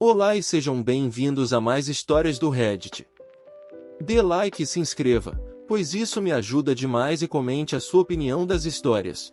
Olá e sejam bem-vindos a mais histórias do Reddit. Dê like e se inscreva, pois isso me ajuda demais, e comente a sua opinião das histórias.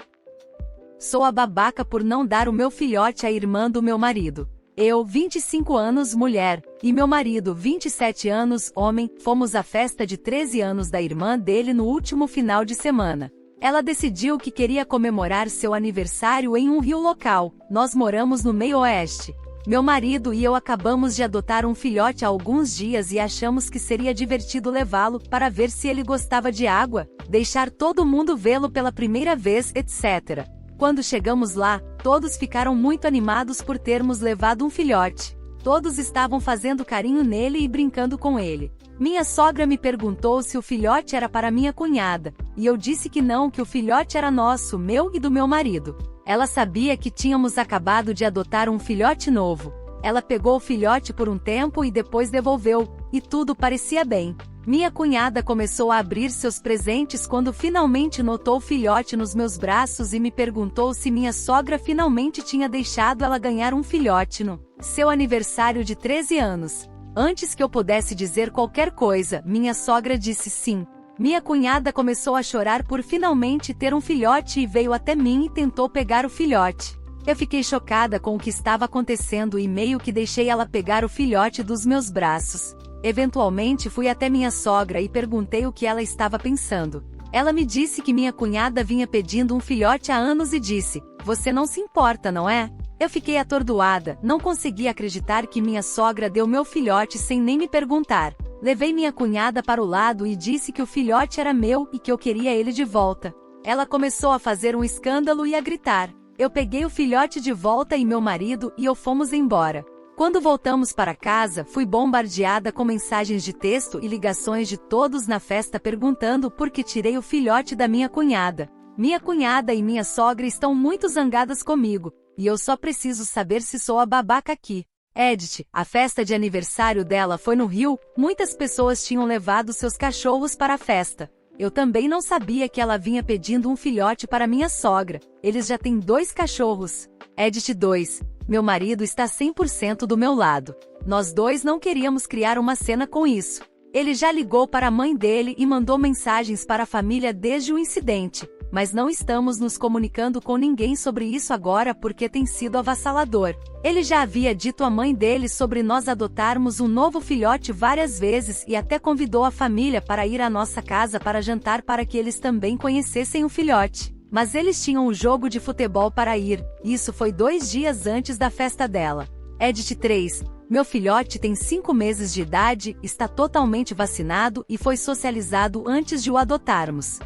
Sou a babaca por não dar o meu filhote à irmã do meu marido. Eu, 25 anos, mulher, e meu marido, 27 anos, homem, fomos à festa de 13 anos da irmã dele no último final de semana. Ela decidiu que queria comemorar seu aniversário em um rio local. Nós moramos no meio oeste. Meu marido e eu acabamos de adotar um filhote há alguns dias e achamos que seria divertido levá-lo para ver se ele gostava de água, deixar todo mundo vê-lo pela primeira vez, etc. Quando chegamos lá, todos ficaram muito animados por termos levado um filhote. Todos estavam fazendo carinho nele e brincando com ele. Minha sogra me perguntou se o filhote era para minha cunhada, e eu disse que não, que o filhote era nosso, meu e do meu marido. Ela sabia que tínhamos acabado de adotar um filhote novo. Ela pegou o filhote por um tempo e depois devolveu, e tudo parecia bem. Minha cunhada começou a abrir seus presentes quando finalmente notou o filhote nos meus braços e me perguntou se minha sogra finalmente tinha deixado ela ganhar um filhote no seu aniversário de 13 anos. Antes que eu pudesse dizer qualquer coisa, minha sogra disse sim. Minha cunhada começou a chorar por finalmente ter um filhote e veio até mim e tentou pegar o filhote. Eu fiquei chocada com o que estava acontecendo e meio que deixei ela pegar o filhote dos meus braços. Eventualmente fui até minha sogra e perguntei o que ela estava pensando. Ela me disse que minha cunhada vinha pedindo um filhote há anos e disse: "Você não se importa, não é?" Eu fiquei atordoada, não consegui acreditar que minha sogra deu meu filhote sem nem me perguntar. Levei minha cunhada para o lado e disse que o filhote era meu e que eu queria ele de volta. Ela começou a fazer um escândalo e a gritar. Eu peguei o filhote de volta e meu marido e eu fomos embora. Quando voltamos para casa, fui bombardeada com mensagens de texto e ligações de todos na festa perguntando por que tirei o filhote da minha cunhada. Minha cunhada e minha sogra estão muito zangadas comigo, e eu só preciso saber se sou a babaca aqui. Edith, a festa de aniversário dela foi no Rio, muitas pessoas tinham levado seus cachorros para a festa. Eu também não sabia que ela vinha pedindo um filhote para minha sogra, eles já têm 2 cachorros. Edith 2. Meu marido está 100% do meu lado. Nós dois não queríamos criar uma cena com isso. Ele já ligou para a mãe dele e mandou mensagens para a família desde o incidente, mas não estamos nos comunicando com ninguém sobre isso agora porque tem sido avassalador. Ele já havia dito à mãe dele sobre nós adotarmos um novo filhote várias vezes e até convidou a família para ir à nossa casa para jantar para que eles também conhecessem o filhote. Mas eles tinham o jogo de futebol para ir, isso foi 2 dias antes da festa dela. Edith 3. Meu filhote tem 5 meses de idade, está totalmente vacinado e foi socializado antes de o adotarmos.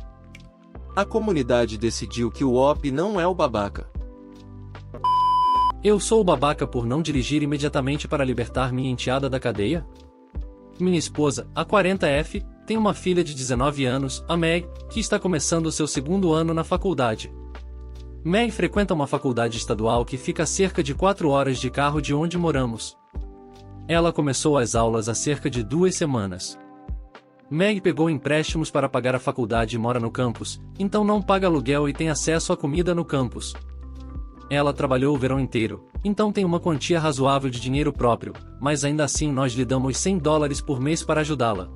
A comunidade decidiu que o OP não é o babaca. Eu sou o babaca por não dirigir imediatamente para libertar minha enteada da cadeia? Minha esposa, a 40F, tem uma filha de 19 anos, a Meg, que está começando o seu 2º ano na faculdade. Meg frequenta uma faculdade estadual que fica a cerca de 4 horas de carro de onde moramos. Ela começou as aulas há cerca de 2 semanas. Meg pegou empréstimos para pagar a faculdade e mora no campus, então não paga aluguel e tem acesso à comida no campus. Ela trabalhou o verão inteiro, então tem uma quantia razoável de dinheiro próprio, mas ainda assim nós lhe damos $100 por mês para ajudá-la.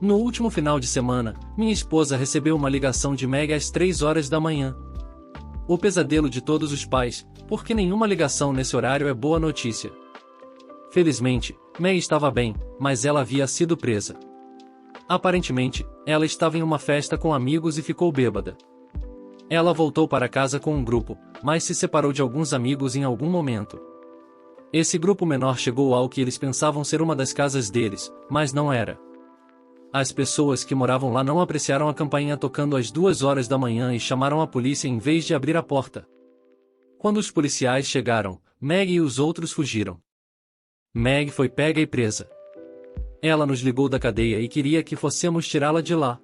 No último final de semana, minha esposa recebeu uma ligação de Meg às 3 horas da manhã. O pesadelo de todos os pais, porque nenhuma ligação nesse horário é boa notícia. Felizmente, Meg estava bem, mas ela havia sido presa. Aparentemente, ela estava em uma festa com amigos e ficou bêbada. Ela voltou para casa com um grupo, mas se separou de alguns amigos em algum momento. Esse grupo menor chegou ao que eles pensavam ser uma das casas deles, mas não era. As pessoas que moravam lá não apreciaram a campainha tocando às 2 horas da manhã e chamaram a polícia em vez de abrir a porta. Quando os policiais chegaram, Meg e os outros fugiram. Meg foi pega e presa. Ela nos ligou da cadeia e queria que fossemos tirá-la de lá.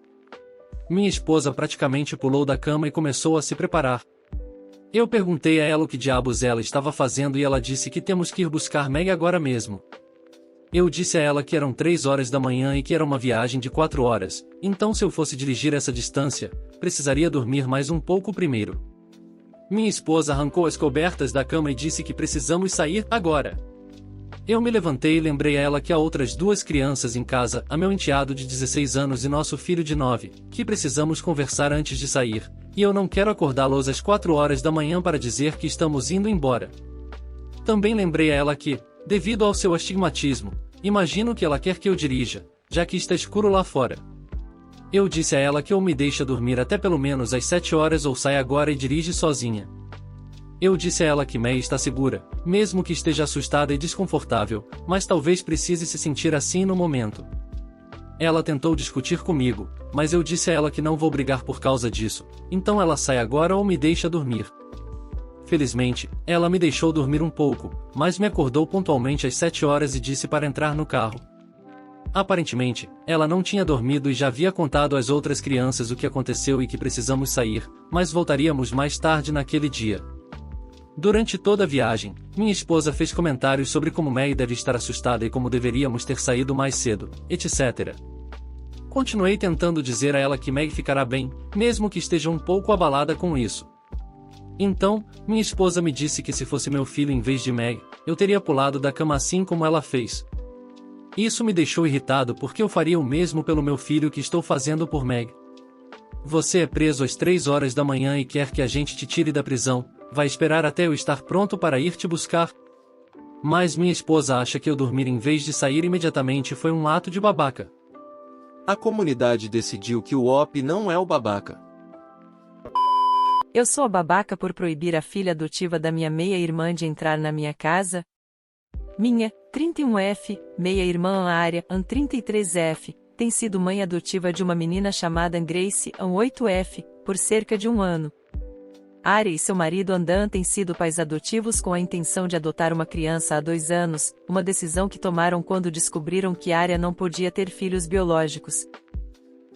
Minha esposa praticamente pulou da cama e começou a se preparar. Eu perguntei a ela o que diabos ela estava fazendo e ela disse que temos que ir buscar Meg agora mesmo. Eu disse a ela que eram 3 horas da manhã e que era uma viagem de 4 horas, então se eu fosse dirigir essa distância, precisaria dormir mais um pouco primeiro. Minha esposa arrancou as cobertas da cama e disse que precisamos sair agora. Eu me levantei e lembrei a ela que há outras 2 crianças em casa, a meu enteado de 16 anos e nosso filho de 9, que precisamos conversar antes de sair, e eu não quero acordá-los às 4 horas da manhã para dizer que estamos indo embora. Também lembrei a ela que, devido ao seu astigmatismo, imagino que ela quer que eu dirija, já que está escuro lá fora. Eu disse a ela que ou me deixa dormir até pelo menos às 7 horas ou sai agora e dirige sozinha. Eu disse a ela que May está segura, mesmo que esteja assustada e desconfortável, mas talvez precise se sentir assim no momento. Ela tentou discutir comigo, mas eu disse a ela que não vou brigar por causa disso, então ela sai agora ou me deixa dormir. Felizmente, ela me deixou dormir um pouco, mas me acordou pontualmente às 7 horas e disse para entrar no carro. Aparentemente, ela não tinha dormido e já havia contado às outras crianças o que aconteceu e que precisamos sair, mas voltaríamos mais tarde naquele dia. Durante toda a viagem, minha esposa fez comentários sobre como May deve estar assustada e como deveríamos ter saído mais cedo, etc. Continuei tentando dizer a ela que May ficará bem, mesmo que esteja um pouco abalada com isso. Então, minha esposa me disse que se fosse meu filho em vez de May, eu teria pulado da cama assim como ela fez. Isso me deixou irritado porque eu faria o mesmo pelo meu filho que estou fazendo por Meg. Você é preso às 3 horas da manhã e quer que a gente te tire da prisão, vai esperar até eu estar pronto para ir te buscar? Mas minha esposa acha que eu dormir em vez de sair imediatamente foi um ato de babaca. A comunidade decidiu que o OP não é o babaca. Eu sou a babaca por proibir a filha adotiva da minha meia-irmã de entrar na minha casa? Minha, 31F, meia-irmã Área, 33F, tem sido mãe adotiva de uma menina chamada Grace, 8F, por cerca de 1 ano. Área e seu marido Andan têm sido pais adotivos com a intenção de adotar uma criança há 2 anos, uma decisão que tomaram quando descobriram que Área não podia ter filhos biológicos.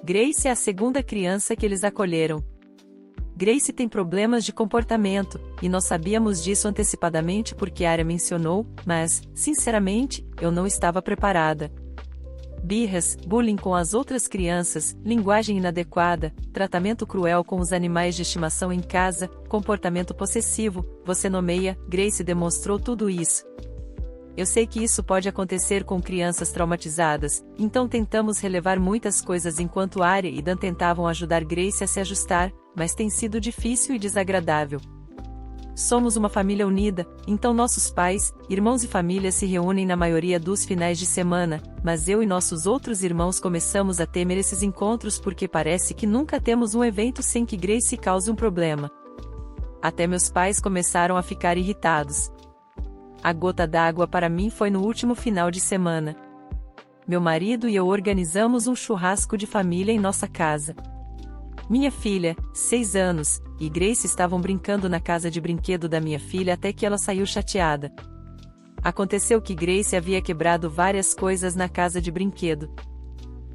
Grace é a 2ª criança que eles acolheram. Grace tem problemas de comportamento, e nós sabíamos disso antecipadamente porque Área mencionou, mas, sinceramente, eu não estava preparada. Birras, bullying com as outras crianças, linguagem inadequada, tratamento cruel com os animais de estimação em casa, comportamento possessivo, você nomeia, Grace demonstrou tudo isso. Eu sei que isso pode acontecer com crianças traumatizadas, então tentamos relevar muitas coisas enquanto Área e Dan tentavam ajudar Grace a se ajustar, mas tem sido difícil e desagradável. Somos uma família unida, então nossos pais, irmãos e família se reúnem na maioria dos finais de semana, mas eu e nossos outros irmãos começamos a temer esses encontros porque parece que nunca temos um evento sem que Grace cause um problema. Até meus pais começaram a ficar irritados. A gota d'água para mim foi no último final de semana. Meu marido e eu organizamos um churrasco de família em nossa casa. Minha filha, 6 anos, e Grace estavam brincando na casa de brinquedo da minha filha até que ela saiu chateada. Aconteceu que Grace havia quebrado várias coisas na casa de brinquedo.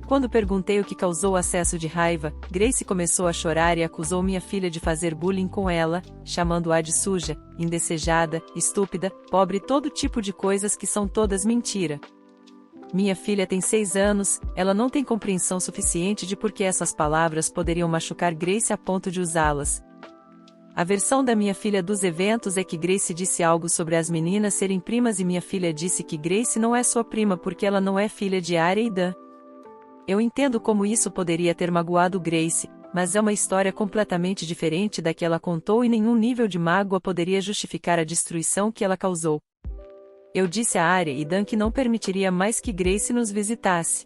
Quando perguntei o que causou o acesso de raiva, Grace começou a chorar e acusou minha filha de fazer bullying com ela, chamando-a de suja, indesejada, estúpida, pobre e todo tipo de coisas que são todas mentira. Minha filha tem 6 anos, ela não tem compreensão suficiente de por que essas palavras poderiam machucar Grace a ponto de usá-las. A versão da minha filha dos eventos é que Grace disse algo sobre as meninas serem primas e minha filha disse que Grace não é sua prima porque ela não é filha de Área e Dan. Eu entendo como isso poderia ter magoado Grace, mas é uma história completamente diferente da que ela contou e nenhum nível de mágoa poderia justificar a destruição que ela causou. Eu disse a Área e Dan que não permitiria mais que Grace nos visitasse.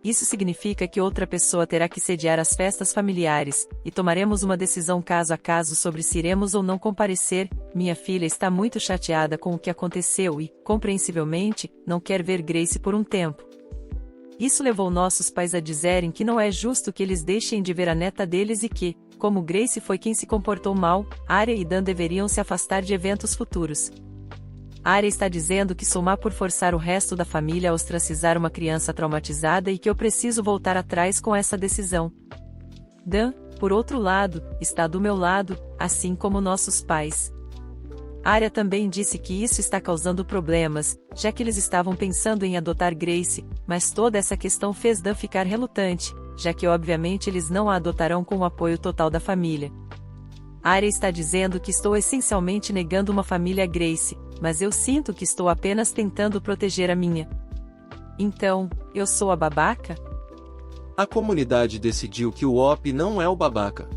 Isso significa que outra pessoa terá que sediar as festas familiares, e tomaremos uma decisão caso a caso sobre se iremos ou não comparecer. Minha filha está muito chateada com o que aconteceu e, compreensivelmente, não quer ver Grace por um tempo. Isso levou nossos pais a dizerem que não é justo que eles deixem de ver a neta deles e que, como Grace foi quem se comportou mal, Área e Dan deveriam se afastar de eventos futuros. Área está dizendo que sou má por forçar o resto da família a ostracizar uma criança traumatizada e que eu preciso voltar atrás com essa decisão. Dan, por outro lado, está do meu lado, assim como nossos pais. Área também disse que isso está causando problemas, já que eles estavam pensando em adotar Grace, mas toda essa questão fez Dan ficar relutante, já que obviamente eles não a adotarão com o apoio total da família. Arya está dizendo que estou essencialmente negando uma família Grace, mas eu sinto que estou apenas tentando proteger a minha. Então, eu sou a babaca? A comunidade decidiu que o OP não é o babaca.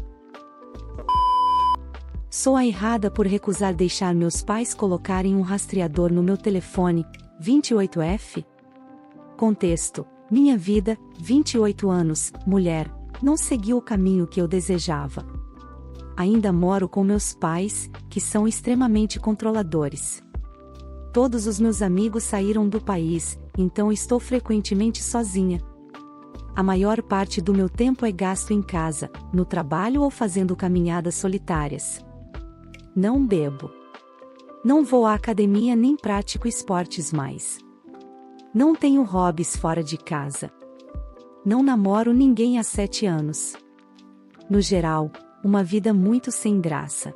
Sou a errada por recusar deixar meus pais colocarem um rastreador no meu telefone, 28F? Contexto: minha vida, 28 anos, mulher, não seguiu o caminho que eu desejava. Ainda moro com meus pais, que são extremamente controladores. Todos os meus amigos saíram do país, então estou frequentemente sozinha. A maior parte do meu tempo é gasto em casa, no trabalho ou fazendo caminhadas solitárias. Não bebo. Não vou à academia nem pratico esportes mais. Não tenho hobbies fora de casa. Não namoro ninguém há 7 anos. No geral, uma vida muito sem graça.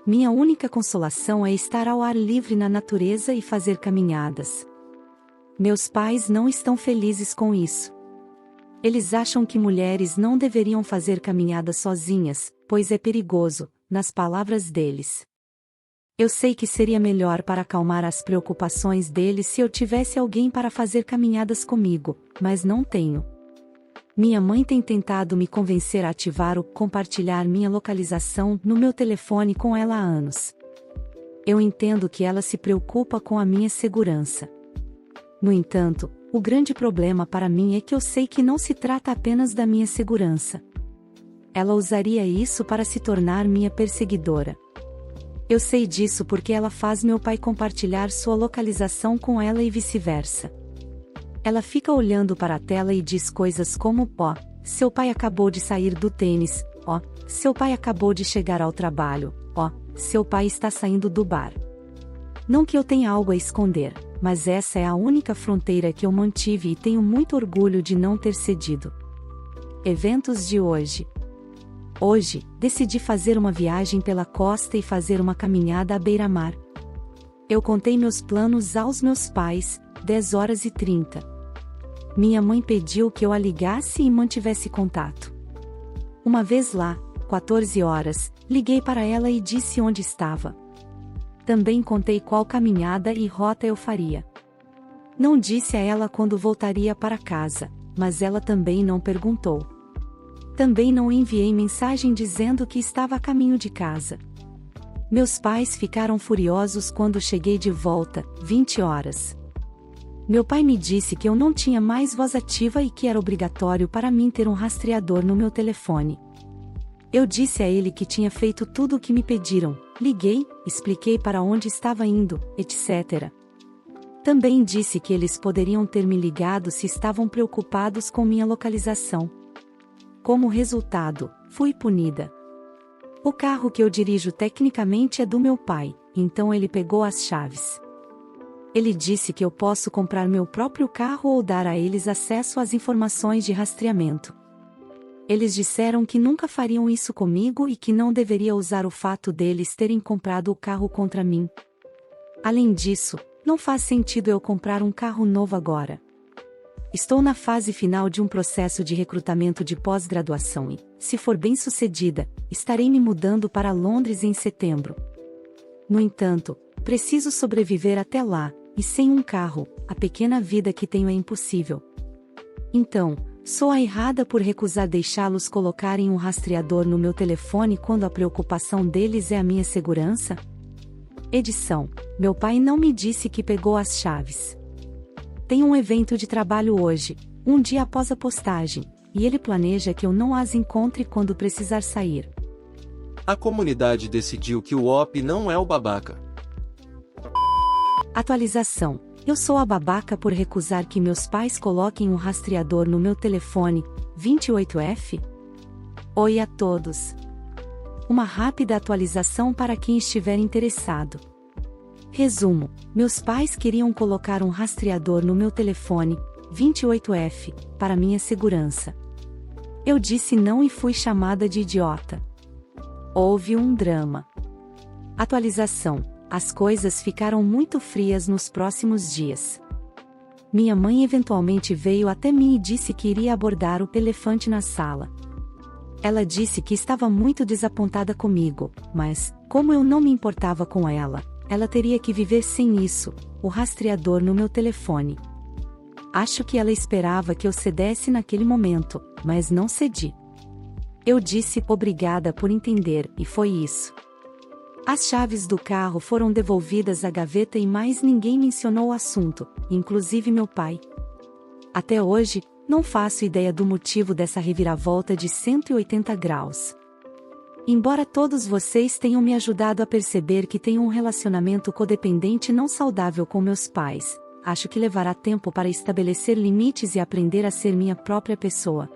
Minha única consolação é estar ao ar livre na natureza e fazer caminhadas. Meus pais não estão felizes com isso. Eles acham que mulheres não deveriam fazer caminhadas sozinhas, pois é perigoso, nas palavras deles. Eu sei que seria melhor para acalmar as preocupações deles se eu tivesse alguém para fazer caminhadas comigo, mas não tenho. Minha mãe tem tentado me convencer a ativar o compartilhar minha localização no meu telefone com ela há anos. Eu entendo que ela se preocupa com a minha segurança. No entanto, o grande problema para mim é que eu sei que não se trata apenas da minha segurança. Ela usaria isso para se tornar minha perseguidora. Eu sei disso porque ela faz meu pai compartilhar sua localização com ela e vice-versa. Ela fica olhando para a tela e diz coisas como: ó, seu pai acabou de sair do tênis, ó, seu pai acabou de chegar ao trabalho, ó, seu pai está saindo do bar. Não que eu tenha algo a esconder, mas essa é a única fronteira que eu mantive e tenho muito orgulho de não ter cedido. Eventos de hoje. Hoje, decidi fazer uma viagem pela costa e fazer uma caminhada à beira-mar. Eu contei meus planos aos meus pais, 10h30. Minha mãe pediu que eu a ligasse e mantivesse contato. Uma vez lá, 14 horas, liguei para ela e disse onde estava. Também contei qual caminhada e rota eu faria. Não disse a ela quando voltaria para casa, mas ela também não perguntou. Também não enviei mensagem dizendo que estava a caminho de casa. Meus pais ficaram furiosos quando cheguei de volta, 20 horas. Meu pai me disse que eu não tinha mais voz ativa e que era obrigatório para mim ter um rastreador no meu telefone. Eu disse a ele que tinha feito tudo o que me pediram, liguei, expliquei para onde estava indo, etc. Também disse que eles poderiam ter me ligado se estavam preocupados com minha localização. Como resultado, fui punida. O carro que eu dirijo tecnicamente é do meu pai, então ele pegou as chaves. Ele disse que eu posso comprar meu próprio carro ou dar a eles acesso às informações de rastreamento. Eles disseram que nunca fariam isso comigo e que não deveria usar o fato deles terem comprado o carro contra mim. Além disso, não faz sentido eu comprar um carro novo agora. Estou na fase final de um processo de recrutamento de pós-graduação e, se for bem-sucedida, estarei me mudando para Londres em setembro. No entanto, preciso sobreviver até lá, e sem um carro, a pequena vida que tenho é impossível. Então, sou a errada por recusar deixá-los colocarem um rastreador no meu telefone quando a preocupação deles é a minha segurança? Edição: meu pai não me disse que pegou as chaves. Tenho um evento de trabalho hoje, um dia após a postagem, e ele planeja que eu não as encontre quando precisar sair. A comunidade decidiu que o OP não é o babaca. Atualização: eu sou a babaca por recusar que meus pais coloquem um rastreador no meu telefone, 28F? Oi a todos. Uma rápida atualização para quem estiver interessado. Resumo: meus pais queriam colocar um rastreador no meu telefone, 28F, para minha segurança. Eu disse não e fui chamada de idiota. Houve um drama. Atualização: as coisas ficaram muito frias nos próximos dias. Minha mãe eventualmente veio até mim e disse que iria abordar o elefante na sala. Ela disse que estava muito desapontada comigo, mas, como eu não me importava com ela, ela teria que viver sem isso, o rastreador no meu telefone. Acho que ela esperava que eu cedesse naquele momento, mas não cedi. Eu disse obrigada por entender, e foi isso. As chaves do carro foram devolvidas à gaveta e mais ninguém mencionou o assunto, inclusive meu pai. Até hoje, não faço ideia do motivo dessa reviravolta de 180 graus. Embora todos vocês tenham me ajudado a perceber que tenho um relacionamento codependente não saudável com meus pais, acho que levará tempo para estabelecer limites e aprender a ser minha própria pessoa.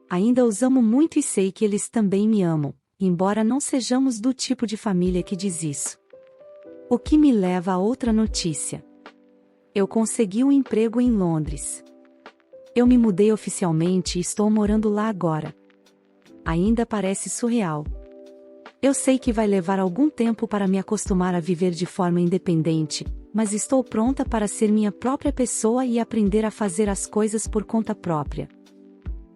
Ainda os amo muito e sei que eles também me amam, embora não sejamos do tipo de família que diz isso. O que me leva a outra notícia. Eu consegui um emprego em Londres. Eu me mudei oficialmente e estou morando lá agora. Ainda parece surreal. Eu sei que vai levar algum tempo para me acostumar a viver de forma independente, mas estou pronta para ser minha própria pessoa e aprender a fazer as coisas por conta própria.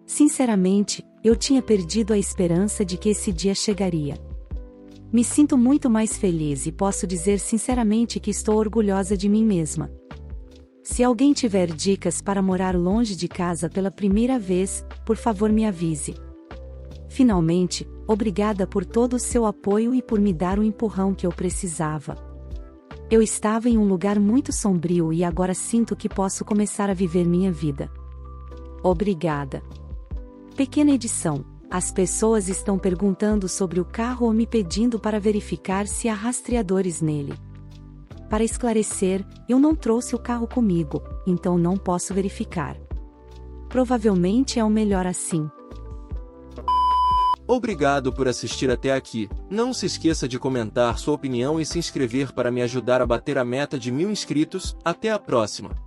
Sinceramente, eu tinha perdido a esperança de que esse dia chegaria. Me sinto muito mais feliz e posso dizer sinceramente que estou orgulhosa de mim mesma. Se alguém tiver dicas para morar longe de casa pela primeira vez, por favor me avise. Finalmente, obrigada por todo o seu apoio e por me dar o empurrão que eu precisava. Eu estava em um lugar muito sombrio e agora sinto que posso começar a viver minha vida. Obrigada. Pequena edição. As pessoas estão perguntando sobre o carro ou me pedindo para verificar se há rastreadores nele. Para esclarecer, eu não trouxe o carro comigo, então não posso verificar. Provavelmente é o melhor assim. Obrigado por assistir até aqui. Não se esqueça de comentar sua opinião e se inscrever para me ajudar a bater a meta de 1000 inscritos. Até a próxima!